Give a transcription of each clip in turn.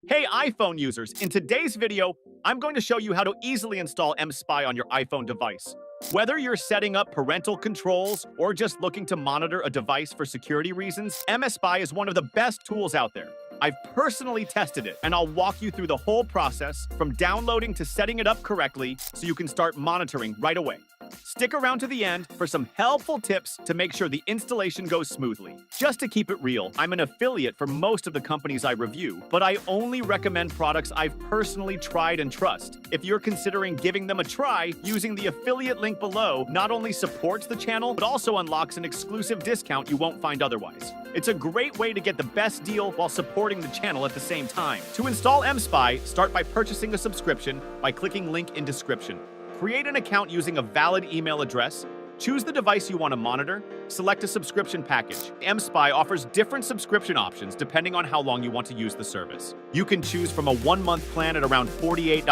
Hey iPhone users, in today's video, I'm going to show you how to easily install Mspy on your iPhone device. Whether you're setting up parental controls or just looking to monitor a device for security reasons, Mspy is one of the best tools out there. I've personally tested it, and I'll walk you through the whole process from downloading to setting it up correctly so you can start monitoring right away. Stick around to the end for some helpful tips to make sure the installation goes smoothly. Just to keep it real, I'm an affiliate for most of the companies I review, but I only recommend products I've personally tried and trust. If you're considering giving them a try, using the affiliate link below not only supports the channel, but also unlocks an exclusive discount you won't find otherwise. It's a great way to get the best deal while supporting the channel at the same time. To install Mspy, start by purchasing a subscription by clicking link in description. Create an account using a valid email address, choose the device you want to monitor, select a subscription package. Mspy offers different subscription options depending on how long you want to use the service. You can choose from a 1-month plan at around $48,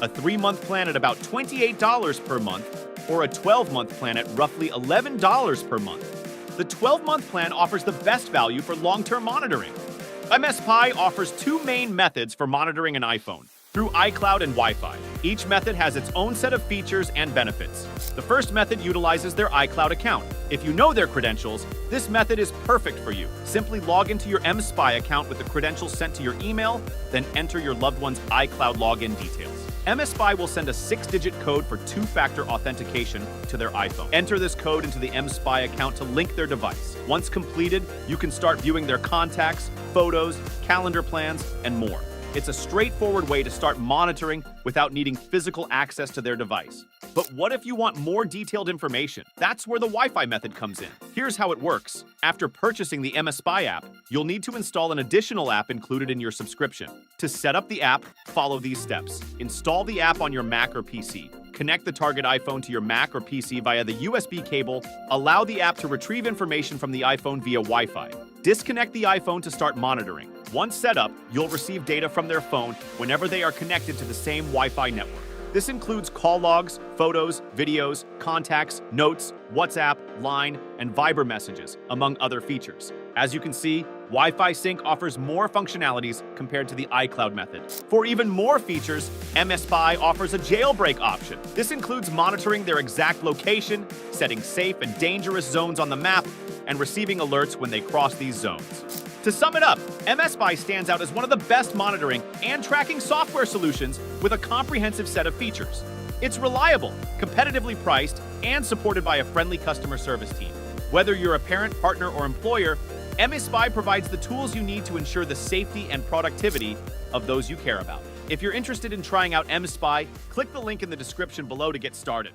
a 3-month plan at about $28 per month, or a 12-month plan at roughly $11 per month. The 12-month plan offers the best value for long-term monitoring. Mspy offers 2 main methods for monitoring an iPhone: through iCloud and Wi-Fi. Each method has its own set of features and benefits. The first method utilizes their iCloud account. If you know their credentials, this method is perfect for you. Simply log into your Mspy account with the credentials sent to your email, then enter your loved one's iCloud login details. Mspy will send a 6-digit code for 2-factor authentication to their iPhone. Enter this code into the Mspy account to link their device. Once completed, you can start viewing their contacts, photos, calendar plans, and more. It's a straightforward way to start monitoring without needing physical access to their device. But what if you want more detailed information? That's where the Wi-Fi method comes in. Here's how it works. After purchasing the Mspy app, you'll need to install an additional app included in your subscription. To set up the app, follow these steps. Install the app on your Mac or PC. Connect the target iPhone to your Mac or PC via the USB cable. Allow the app to retrieve information from the iPhone via Wi-Fi. Disconnect the iPhone to start monitoring. Once set up, you'll receive data from their phone whenever they are connected to the same Wi-Fi network. This includes call logs, photos, videos, contacts, notes, WhatsApp, Line, and Viber messages, among other features. As you can see, Wi-Fi Sync offers more functionalities compared to the iCloud method. For even more features, Mspy offers a jailbreak option. This includes monitoring their exact location, setting safe and dangerous zones on the map, and receiving alerts when they cross these zones. To sum it up, Mspy stands out as one of the best monitoring and tracking software solutions with a comprehensive set of features. It's reliable, competitively priced, and supported by a friendly customer service team. Whether you're a parent, partner, or employer, Mspy provides the tools you need to ensure the safety and productivity of those you care about. If you're interested in trying out Mspy, click the link in the description below to get started.